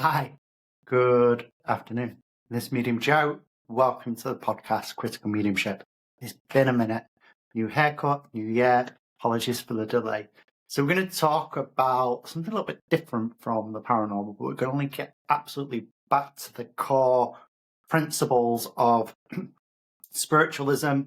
Hi, good afternoon. This is Medium Joe. Welcome to the podcast Critical Mediumship. It's been a minute. New haircut, new year. Apologies for the delay. So we're going to talk about something a little bit different from the paranormal, but we're going to get absolutely back to the core principles of spiritualism,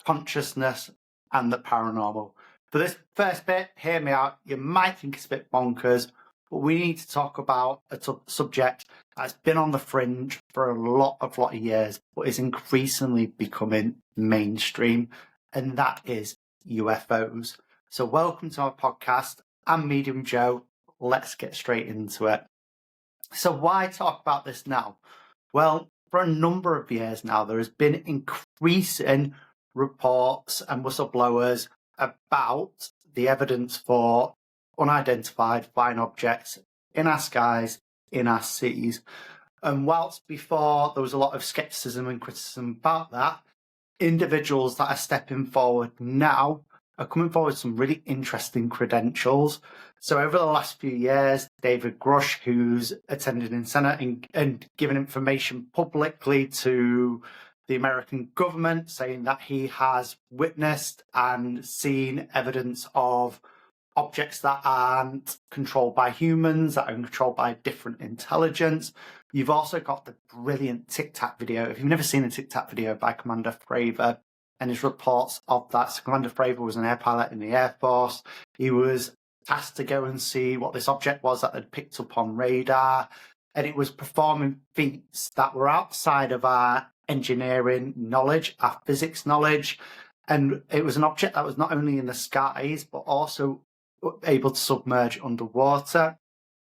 consciousness, and the paranormal. For this first bit, hear me out. You might think it's a bit bonkers, but we need to talk about a subject that's been on the fringe for a lot of years, but is increasingly becoming mainstream, and that is UFOs. So welcome to our podcast. I'm Medium Joe. Let's get straight into it. So why talk about this now? Well, for a number of years now, there has been increasing reports and whistleblowers about the evidence for unidentified flying objects in our skies, in our seas. And whilst before there was a lot of skepticism and criticism about that, individuals that are stepping forward now are coming forward with some really interesting credentials. So over the last few years, David Grush, who's attended in Senate and given information publicly to the American government, saying that he has witnessed and seen evidence of objects that aren't controlled by humans, that are controlled by different intelligence. You've also got the brilliant Tic Tac video. If you've never seen a Tic Tac video by Commander Fravor and his reports of that, so Commander Fravor was an air pilot in the Air Force. He was tasked to go and see what this object was that they'd picked up on radar, and it was performing feats that were outside of our engineering knowledge, our physics knowledge, and it was an object that was not only in the skies but also able to submerge underwater.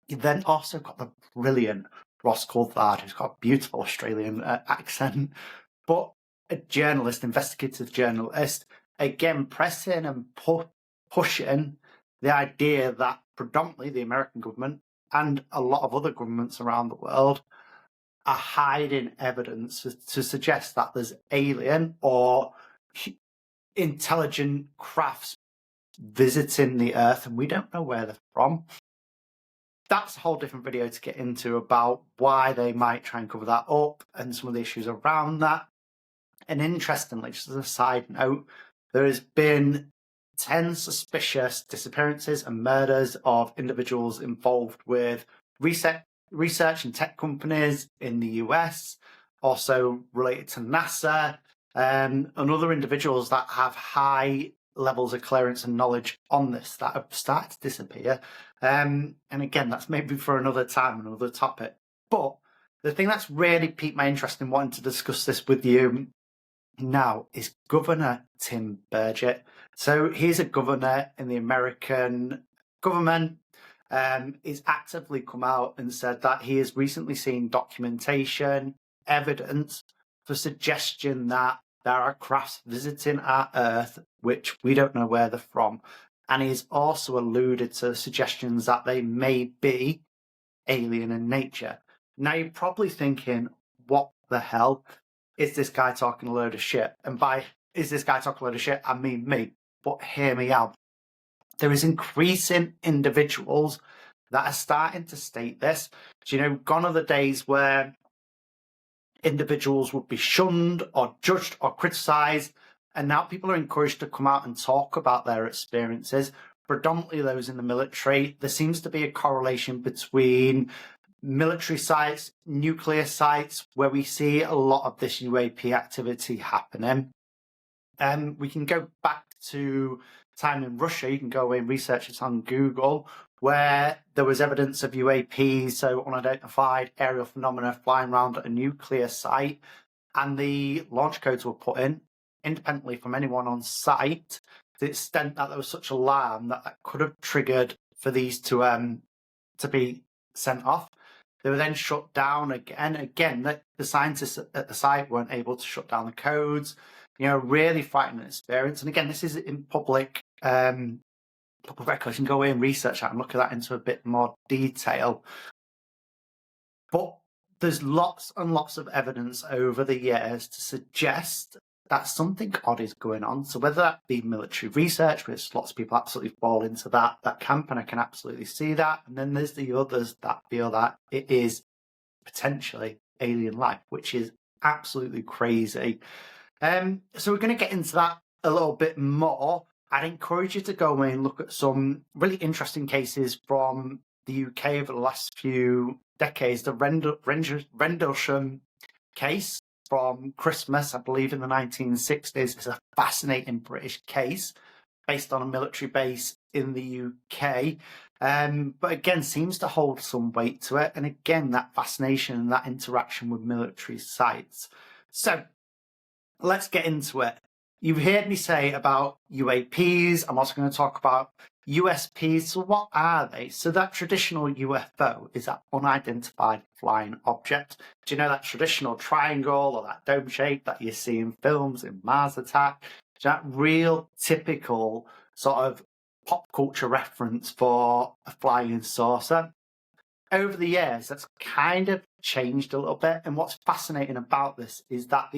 You then also got the brilliant Ross Coulthard, who's got a beautiful Australian accent, but a journalist, investigative journalist, again pressing and pushing the idea that predominantly the American government and a lot of other governments around the world are hiding evidence to suggest that there's alien or intelligent crafts visiting the Earth, and we don't know where they're from. That's a whole different video to get into about why they might try and cover that up and some of the issues around that. And interestingly, just as a side note, there has been 10 suspicious disappearances and murders of individuals involved with research and tech companies in the US, also related to NASA, and other individuals that have high levels of clearance and knowledge on this that have started to disappear. And again, that's maybe for another time, another topic. But the thing that's really piqued my interest in wanting to discuss this with you now is Governor Tim Burchett. So he's a governor in the American government. He's actively come out and said that he has recently seen documentation, evidence for suggestion that there are crafts visiting our Earth, which we don't know where they're from. And he's also alluded to suggestions that they may be alien in nature. Now you're probably thinking, what the hell? Is this guy talking a load of shit? And by is this guy talking a load of shit, I mean me. But hear me out. There is increasing individuals that are starting to state this. So, gone are the days where individuals would be shunned or judged or criticised, and now people are encouraged to come out and talk about their experiences, predominantly those in the military. There seems to be a correlation between military sites, nuclear sites, where we see a lot of this UAP activity happening. We can go back to time in Russia. You can go away and research it on Google, where there was evidence of UAPs, so unidentified aerial phenomena, flying around at a nuclear site, and the launch codes were put in independently from anyone on site, to the extent that there was such alarm that could have triggered for these to be sent off. They were then shut down again. Again, the scientists at the site weren't able to shut down the codes. Really frightening experience. And again, this is in public records. You can go away and research that and look at that into a bit more detail. But there's lots and lots of evidence over the years to suggest that something odd is going on. So whether that be military research, which lots of people absolutely fall into that camp, and I can absolutely see that. And then there's the others that feel that it is potentially alien life, which is absolutely crazy. So we're going to get into that a little bit more. I'd encourage you to go away and look at some really interesting cases from the UK over the last few decades. The Rendlesham case from Christmas, I believe, in the 1960s, is a fascinating British case based on a military base in the UK. But again, seems to hold some weight to it. And again, that fascination and that interaction with military sites. So let's get into it. You've heard me say about UAPs. I'm also going to talk about USPs. So what are they? So that traditional UFO is that unidentified flying object. Do you know that traditional triangle or that dome shape that you see in films in Mars Attack? That real typical sort of pop culture reference for a flying saucer. Over the years, that's kind of changed a little bit. And what's fascinating about this is that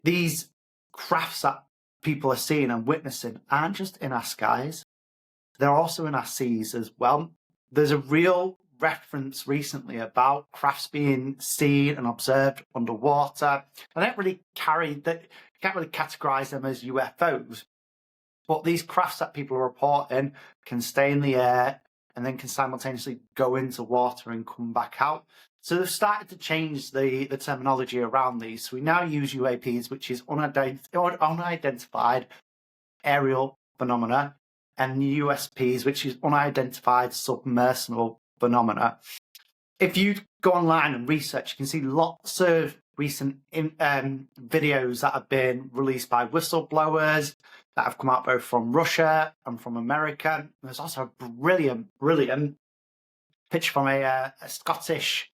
these crafts that people are seeing and witnessing aren't just in our skies, they're also in our seas as well. There's a real reference recently about crafts being seen and observed underwater. I don't really can't really categorize them as UFOs, but these crafts that people are reporting can stay in the air and then can simultaneously go into water and come back out. So they've started to change the terminology around these. So we now use UAPs, which is unidentified aerial phenomena, and USPs, which is unidentified submersible phenomena. If you go online and research, you can see lots of recent videos that have been released by whistleblowers that have come out both from Russia and from America. And there's also a brilliant picture from a Scottish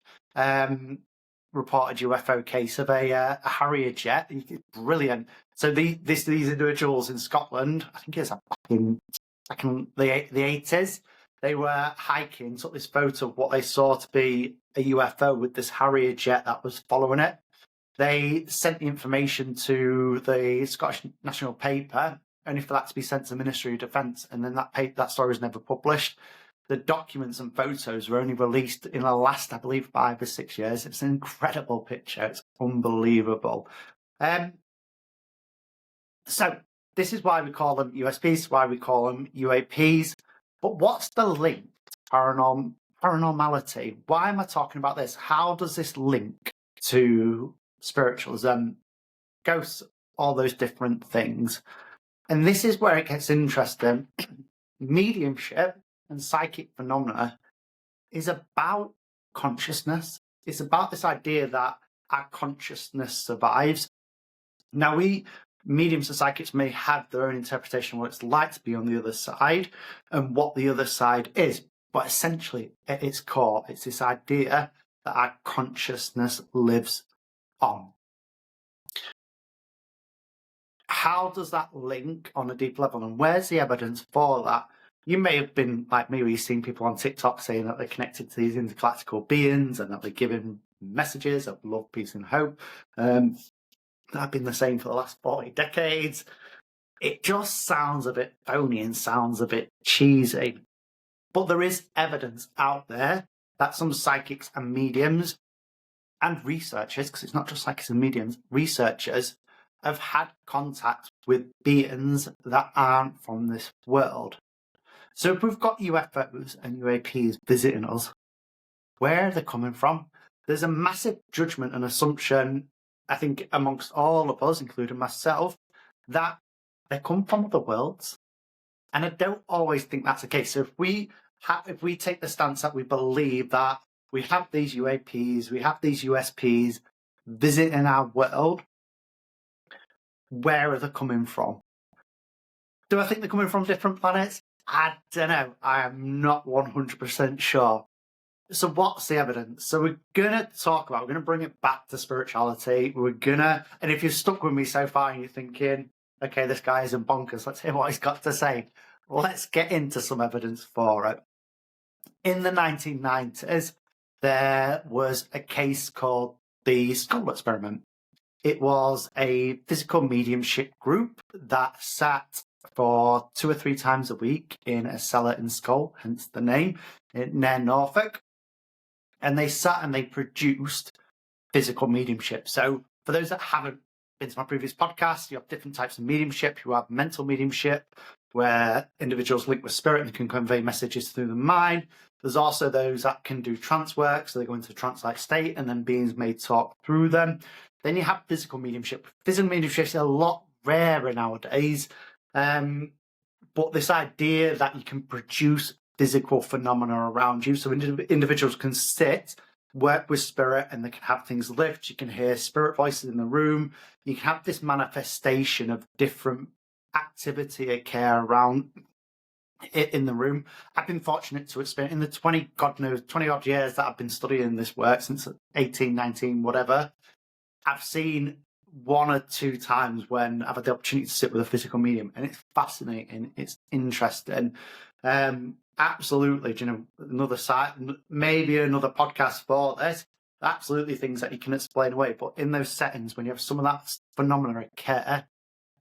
reported UFO case of a Harrier jet. Brilliant. So these individuals in Scotland, I think it's back in the 80s, they were hiking, took this photo of what they saw to be a UFO with this Harrier jet that was following it. They sent the information to the Scottish National paper, only for that to be sent to the Ministry of Defence, and then that story was never published. The documents and photos were only released in the last, I believe, 5 or 6 years. It's an incredible picture. It's unbelievable. So this is why we call them USPs, why we call them UAPs. But what's the link to paranormality? Why am I talking about this? How does this link to spiritualism, ghosts, all those different things? And this is where it gets interesting. Mediumship and psychic phenomena is about consciousness. It's about this idea that our consciousness survives. Now, mediums and psychics may have their own interpretation of what it's like to be on the other side and what the other side is. But essentially, at its core, it's this idea that our consciousness lives on. How does that link on a deep level? And where's the evidence for that? You may have been like me, where you've seen people on TikTok saying that they're connected to these intergalactical beings and that they're giving messages of love, peace, and hope. That's been the same for the last 40 decades. It just sounds a bit phony and sounds a bit cheesy. But there is evidence out there that some psychics and mediums and researchers, because it's not just psychics and mediums, researchers have had contact with beings that aren't from this world. So if we've got UFOs and UAPs visiting us, where are they coming from? There's a massive judgment and assumption, I think, amongst all of us, including myself, that they come from other worlds. And I don't always think that's the case. So if we take the stance that we believe that we have these UAPs, we have these USPs visiting our world, where are they coming from? Do I think they're coming from different planets? I don't know. I am not 100% sure. So what's the evidence? So we're going to bring it back to spirituality. And if you're stuck with me so far and you're thinking, okay, this guy isn't bonkers, let's hear what he's got to say. Let's get into some evidence for it. In the 1990s, there was a case called the skull experiment. It was a physical mediumship group that sat for 2 or 3 times a week in a cellar in Skull, hence the name, near Norfolk. And they sat and they produced physical mediumship. So for those that haven't been to my previous podcast, you have different types of mediumship. You have mental mediumship, where individuals link with spirit and can convey messages through the mind. There's also those that can do trance work, so they go into a trance-like state and then beings may talk through them. Then you have physical mediumship. Physical mediumship is a lot rarer nowadays, but this idea that you can produce physical phenomena around you, so individuals can sit, work with spirit, and they can have things lift. You can hear spirit voices in the room. You can have this manifestation of different activity occur around it in the room. I've been fortunate to experience in the 20 odd years that I've been studying this work, since 18, 19, whatever. I've seen 1 or 2 times when I've had the opportunity to sit with a physical medium, and it's fascinating. It's interesting. Absolutely, another site, maybe another podcast for this. Absolutely, things that you can explain away. But in those settings, when you have some of that phenomena occur,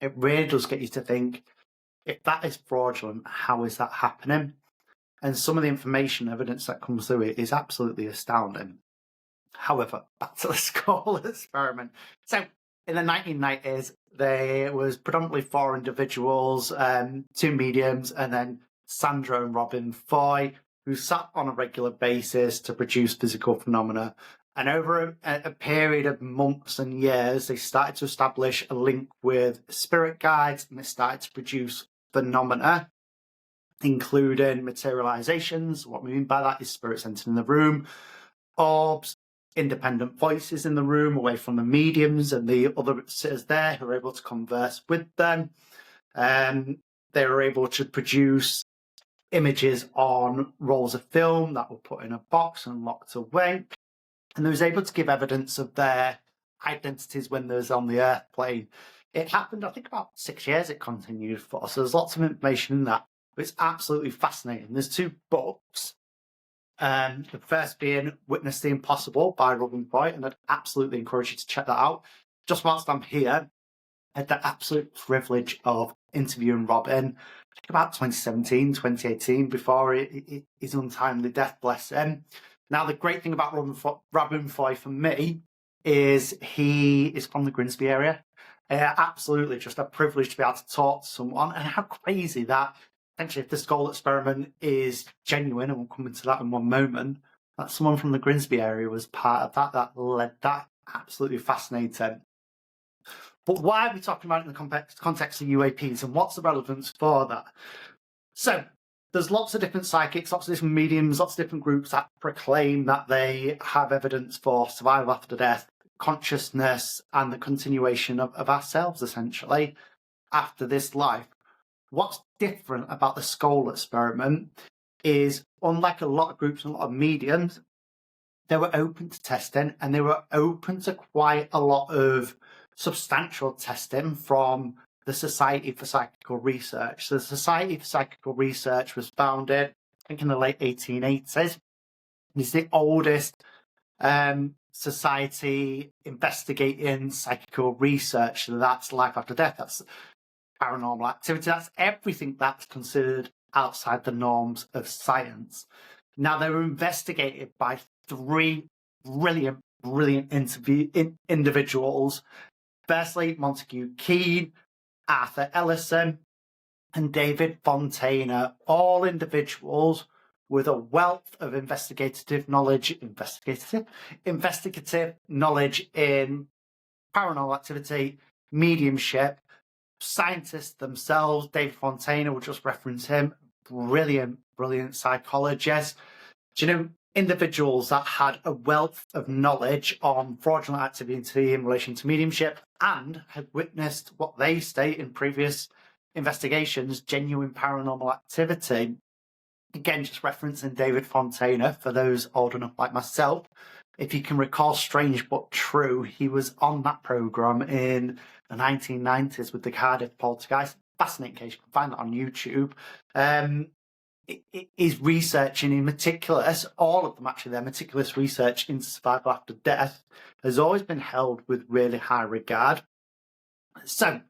it really does get you to think, if that is fraudulent, how is that happening? And some of the information, evidence that comes through it is absolutely astounding. However, back to the Skull experiment. So in the 1990s, there was predominantly 4 individuals, 2 mediums, and then Sandra and Robin Foy, who sat on a regular basis to produce physical phenomena. And over a period of months and years, they started to establish a link with spirit guides, and they started to produce phenomena, including materializations. What we mean by that is spirits entering the room, orbs, independent voices in the room away from the mediums and the other sitters there who are able to converse with them. They were able to produce images on rolls of film that were put in a box and locked away. And they was able to give evidence of their identities when they was on the Earth plane. It happened, I think, about 6 years it continued for. So there's lots of information in that. But it's absolutely fascinating. There's 2 books. The first being Witness the Impossible by Robin Foy, and I'd absolutely encourage you to check that out. Just whilst I'm here, I had the absolute privilege of interviewing Robin, I think about 2017, 2018, before his untimely death, bless him. Now, the great thing about Robin Foy for me is he is from the Grimsby area. Absolutely just a privilege to be able to talk to someone, and how crazy that, essentially, if the Skull experiment is genuine, and we'll come into that in one moment, that someone from the Grimsby area was part of that led that. Absolutely fascinating. But why are we talking about it in the context of UAPs, and what's the relevance for that? So there's lots of different psychics, lots of different mediums, lots of different groups that proclaim that they have evidence for survival after death, consciousness, and the continuation of ourselves, essentially, after this life. What's different about the Skull experiment is, unlike a lot of groups and a lot of mediums, they were open to testing, and they were open to quite a lot of substantial testing from the Society for Psychical Research. So the Society for Psychical Research was founded, I think, in the late 1880s. It's the oldest society investigating psychical research. So that's life after death, that's paranormal activity, that's everything that's considered outside the norms of science. Now, they were investigated by 3 brilliant individuals. Firstly, Montague Keen, Arthur Ellison, and David Fontana, all individuals with a wealth of investigative knowledge in paranormal activity, mediumship, scientists themselves. David Fontana, we'll just reference him, brilliant psychologist. Individuals that had a wealth of knowledge on fraudulent activity in relation to mediumship, and had witnessed what they state in previous investigations, genuine paranormal activity. Again, just referencing David Fontana, for those old enough like myself, if you can recall Strange But True, he was on that programme in the 1990s with the Cardiff Poltergeist. Fascinating case, you can find that on YouTube. is researching in meticulous, all of them actually, their meticulous research into survival after death has always been held with really high regard. So,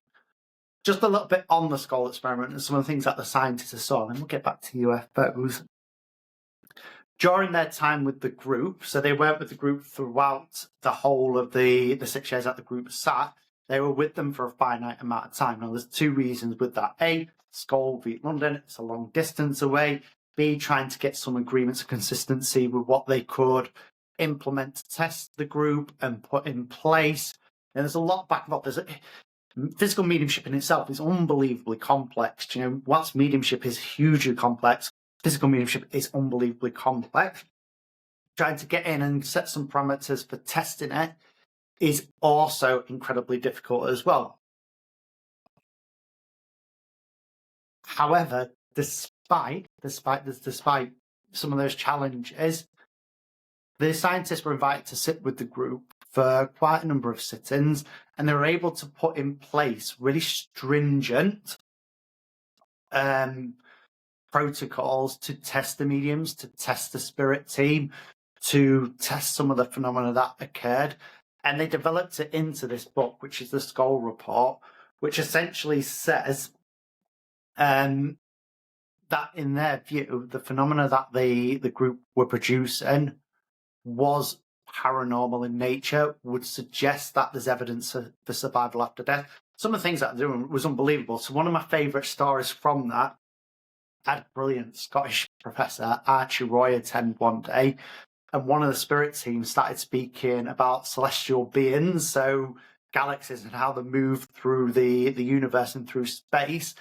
just a little bit on the skull experiment and some of the things that the scientists saw, and then we'll get back to UFOs. During their time with the group, so they weren't with the group throughout the whole of the 6 years that the group sat, they were with them for a finite amount of time. Now, there's two reasons with that. A, Skull v London, it's a long distance away. B, trying to get some agreements of consistency with what they could implement to test the group and put in place. And there's a lot back and forth. Physical mediumship in itself is unbelievably complex. You know, whilst mediumship is hugely complex, physical mediumship is unbelievably complex. Trying to get in and set some parameters for testing it is also incredibly difficult as well. However, despite some of those challenges, the scientists were invited to sit with the group for quite a number of sit-ins, and they were able to put in place really stringent protocols to test the mediums, to test the spirit team, to test some of the phenomena that occurred. And they developed it into this book, which is the Skull Report, which essentially says that in their view, the phenomena that the group were producing was paranormal in nature, would suggest that there's evidence for survival after death. Some of the things that they're doing was unbelievable. So one of my favourite stories from that, I had a brilliant Scottish professor, Archie Roy, attend one day, and one of the spirit teams started speaking about celestial beings, so galaxies and how they move through the universe and through space.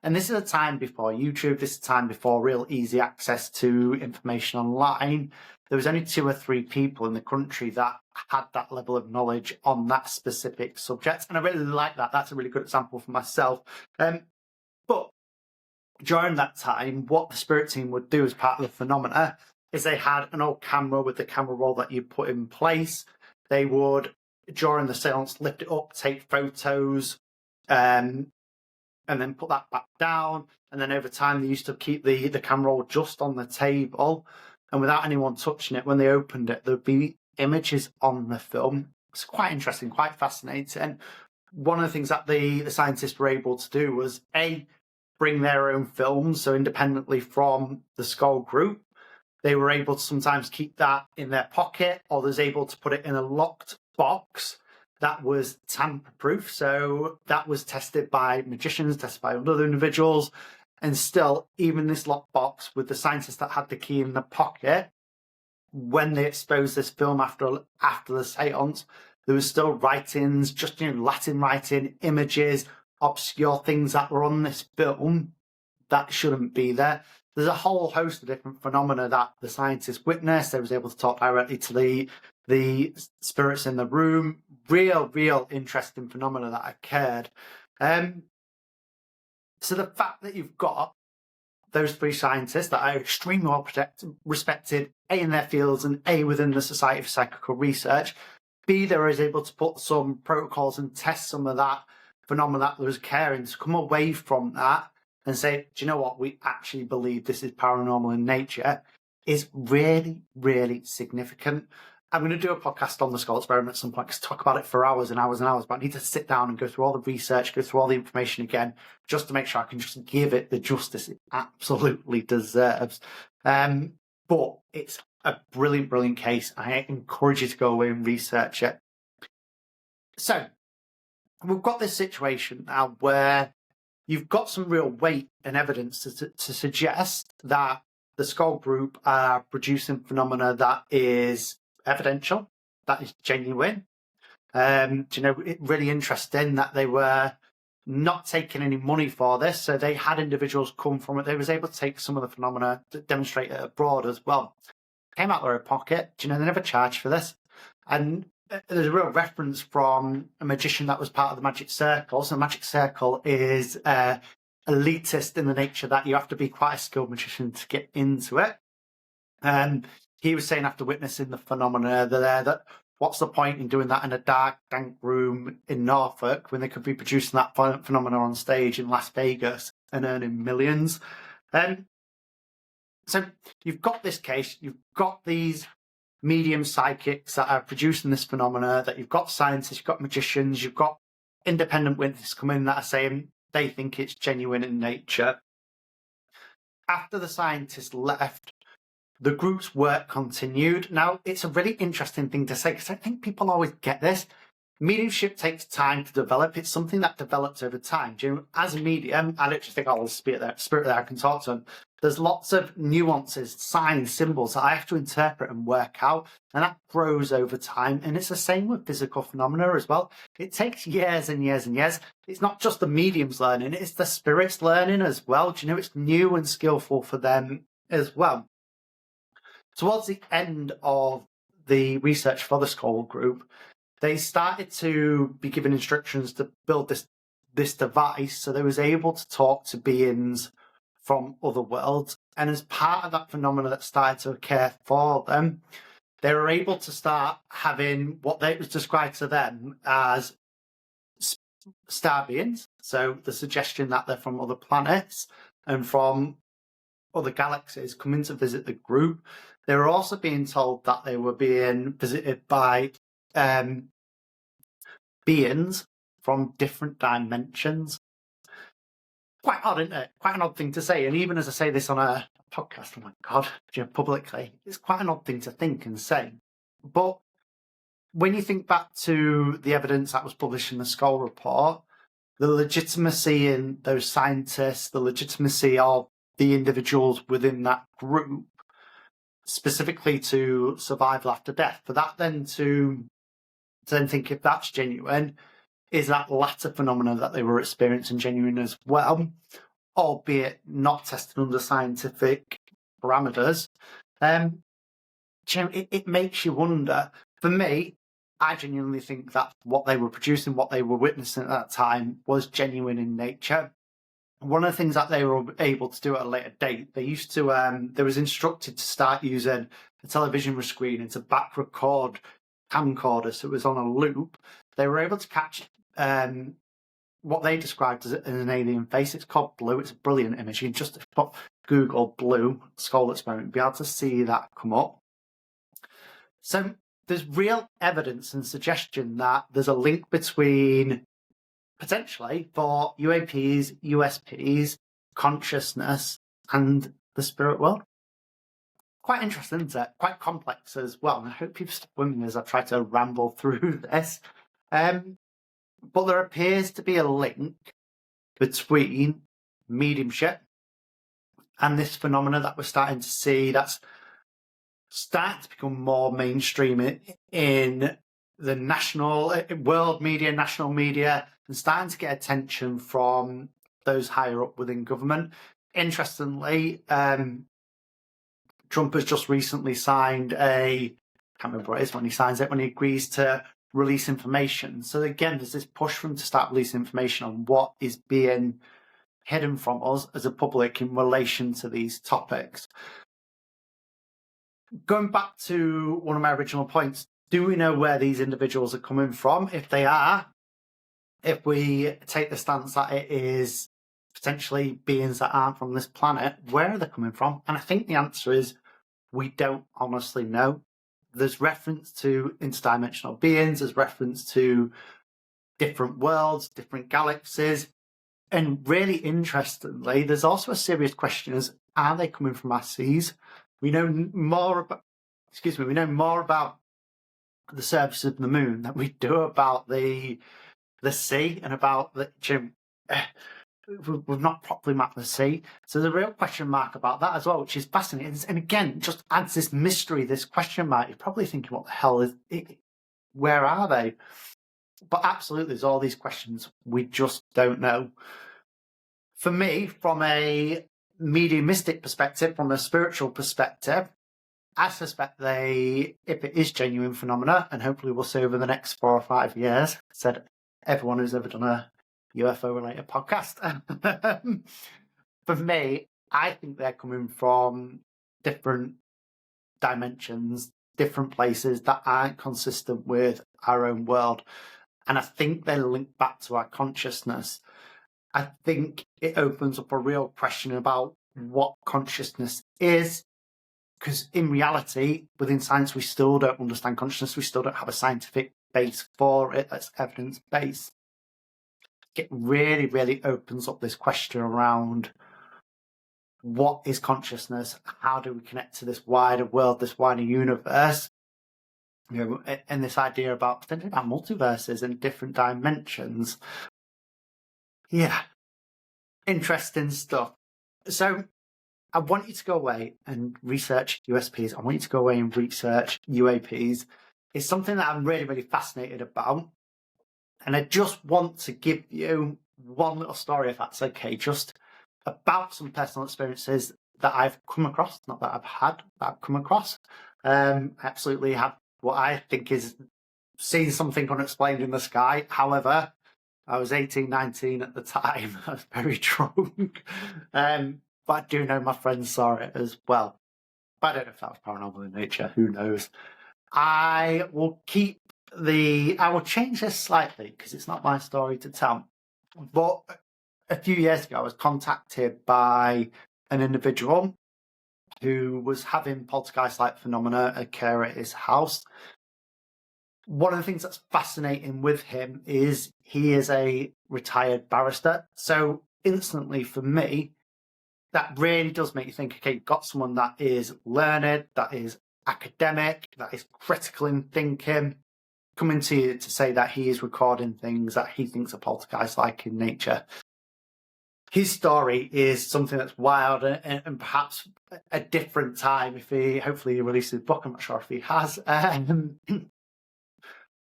And this is a time before YouTube, this is a time before real easy access to information online. There was only 2 or 3 people in the country that had that level of knowledge on that specific subject. And I really like that. That's a really good example for myself. But during that time, what the spirit team would do as part of the phenomena is they had an old camera with the camera roll that you put in place. They would, during the seance, lift it up, take photos, and then put that back down. And then over time, they used to keep the camera roll just on the table. And without anyone touching it, when they opened it, there'd be images on the film. It's quite interesting, quite fascinating. One of the things that the scientists were able to do was, A, bring their own films, so independently from the Skull group. They were able to sometimes keep that in their pocket, or they was able to put it in a locked box that was tamper-proof. So that was tested by magicians, tested by other individuals. And still, even this locked box with the scientists that had the key in the pocket, when they exposed this film after the seance, there was still writings, just Latin writing, images, obscure things that were on this film that shouldn't be there. There's a whole host of different phenomena that the scientists witnessed. They was able to talk directly to the spirits in the room. Real interesting phenomena that occurred. So the fact that you've got those 3 scientists that are extremely well respected, A, in their fields, and A, within the Society for Psychical Research, B, they were able to put some protocols and test some of that phenomena that was occurring, to come away from that and say, do you know what, we actually believe this is paranormal in nature, is really significant. I'm going to do a podcast on the Skull experiment at some point, because talk about it for hours and hours and hours, but I need to sit down and go through all the research, go through all the information again, just to make sure I can just give it the justice it absolutely deserves. But it's a brilliant case. I encourage you to go away and research it. So we've got this situation now where you've got some real weight and evidence to suggest that the Skull group are producing phenomena that is evidential, that is genuine. Really interesting that they were not taking any money for this, so they had individuals come from it. They was able to take some of the phenomena to demonstrate it abroad as well. Came out of their pocket. They never charged for this. And there's a real reference from a magician that was part of the Magic Circle. So the Magic Circle is elitist in the nature that you have to be quite a skilled magician to get into it. He was saying, after witnessing the phenomena there, that what's the point in doing that in a dark, dank room in Norfolk when they could be producing that phenomena on stage in Las Vegas and earning millions? So you've got this case, you've got these medium psychics that are producing this phenomena, that you've got scientists, you've got magicians, you've got independent witnesses come in that are saying they think it's genuine in nature. After the scientists left, the group's work continued. Now, it's a really interesting thing to say because I think people always get this. Mediumship takes time to develop. It's something that develops over time. As a medium, I don't just think, oh, there's spirit there, I can talk to them. There's lots of nuances, signs, symbols that I have to interpret and work out, and that grows over time. And it's the same with physical phenomena as well. It takes years and years and years. It's not just the mediums learning, it's the spirits learning as well. It's new and skillful for them as well. Towards the end of the research for the Skull group, they started to be given instructions to build this device, so they was able to talk to beings from other worlds. And as part of that phenomena that started to occur for them, they were able to start having what they was described to them as star beings. So the suggestion that they're from other planets and from other galaxies coming to visit the group. They were also being told that they were being visited by beings from different dimensions. Quite odd, isn't it? Quite an odd thing to say. And even as I say this on a podcast, oh my God, publicly, it's quite an odd thing to think and say. But when you think back to the evidence that was published in the Skull report, the legitimacy in those scientists, the legitimacy of the individuals within that group, specifically to survival after death, for that then to then think if that's genuine, is that latter phenomena that they were experiencing genuine as well, albeit not tested under scientific parameters? It makes you wonder. For me, I genuinely think that what they were producing, what they were witnessing at that time, was genuine in nature. One of the things that they were able to do at a later date, they used to, they was instructed to start using a television screen and to back record camcorder, so it was on a loop. They were able to catch what they described as an alien face. It's called Blue. It's a brilliant image. You can just put Google Blue Skull experiment, be able to see that come up. So there's real evidence and suggestion that there's a link between, potentially, for UAPs, USPs, consciousness, and the spirit world. Quite interesting, isn't it? Quite complex as well. And I hope you've stuck with me as I try to ramble through this. But there appears to be a link between mediumship and this phenomena that we're starting to see that's starting to become more mainstream in the national, world media, national media, and starting to get attention from those higher up within government. Interestingly, Trump has just recently signed I can't remember what it is when he signs it, when he agrees to release information. So again, there's this push for him to start releasing information on what is being hidden from us as a public in relation to these topics. Going back to one of my original points, do we know where these individuals are coming from? If they are, if we take the stance that it is potentially beings that aren't from this planet, where are they coming from? And I think the answer is we don't honestly know. There's reference to interdimensional beings, there's reference to different worlds, different galaxies. And really interestingly, there's also a serious question as, are they coming from our seas? We know more about the surface of the moon than we do about the sea and about the we've not properly mapped the sea. So there's a real question mark about that as well, which is fascinating. And again, just adds this mystery, this question mark. You're probably thinking, what the hell is it? Where are they? But absolutely, there's all these questions we just don't know. For me, from a mediumistic perspective, from a spiritual perspective, I suspect if it is genuine phenomena, and hopefully we'll see over the next 4 or 5 years, said everyone who's ever done a UFO-related podcast. For me, I think they're coming from different dimensions, different places that aren't consistent with our own world. And I think they link back to our consciousness. I think it opens up a real question about what consciousness is, because in reality, within science, we still don't understand consciousness. We still don't have a scientific base for it that's evidence-based. It really, really opens up this question around what is consciousness? How do we connect to this wider world, this wider universe? And this idea about potentially about multiverses and different dimensions. Yeah, interesting stuff. So I want you to go away and research USPs. I want you to go away and research UAPs. It's something that I'm really, really fascinated about. And I just want to give you one little story, if that's okay, just about some personal experiences that I've come across, not that I've had, that I've come across. I absolutely have what I think is seeing something unexplained in the sky. However, I was 18, 19 at the time. I was very drunk. But I do know my friends saw it as well. But I don't know if that was paranormal in nature. Who knows? I will change this slightly because it's not my story to tell. But a few years ago, I was contacted by an individual who was having poltergeist-like phenomena occur at his house. One of the things that's fascinating with him is he is a retired barrister. So instantly for me, that really does make you think, okay, you've got someone that is learned, that is academic, that is critical in thinking, coming to you to say that he is recording things that he thinks are poltergeist-like in nature. His story is something that's wild and perhaps a different time. Hopefully he releases a book, I'm not sure if he has.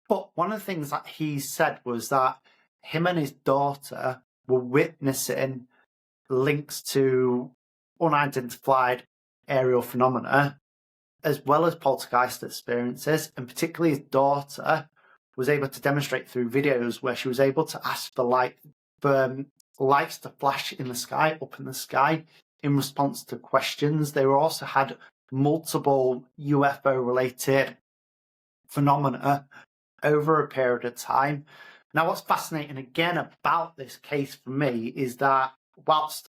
But one of the things that he said was that him and his daughter were witnessing links to unidentified aerial phenomena, as well as poltergeist experiences, and particularly his daughter was able to demonstrate through videos where she was able to ask for lights to flash in the sky, up in the sky, in response to questions. They also had multiple UFO-related phenomena over a period of time. Now, what's fascinating again about this case for me is that whilst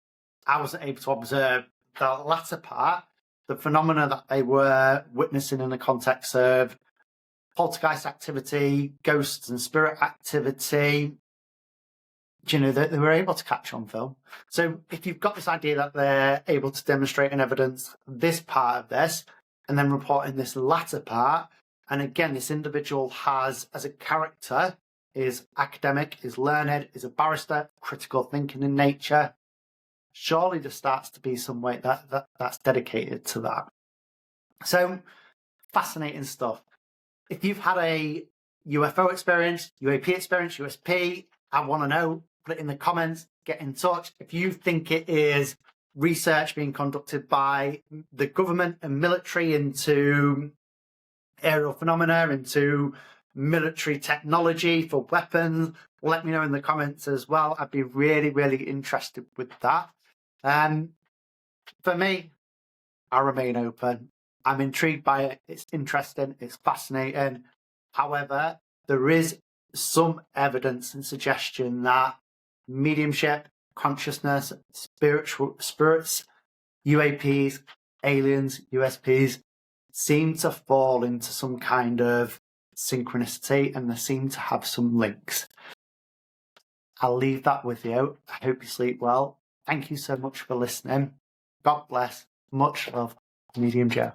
I wasn't able to observe the latter part, the phenomena that they were witnessing in the context of poltergeist activity, ghosts and spirit activity, that they were able to capture on film. So if you've got this idea that they're able to demonstrate and evidence this part of this, and then reporting this latter part, and again, this individual has, as a character, is academic, is learned, is a barrister, critical thinking in nature, surely there starts to be some way that's dedicated to that. So, fascinating stuff. If you've had a UFO experience, UAP experience, USP, I want to know, put it in the comments, get in touch. If you think it is research being conducted by the government and military into aerial phenomena, into military technology for weapons, let me know in the comments as well. I'd be really, really interested with that. For me, I remain open. I'm intrigued by it. It's interesting. It's fascinating. However, there is some evidence and suggestion that mediumship, consciousness, spirits, UAPs, aliens, USPs seem to fall into some kind of synchronicity, and they seem to have some links. I'll leave that with you. I hope you sleep well. Thank you so much for listening. God bless. Much love. Medium Joe.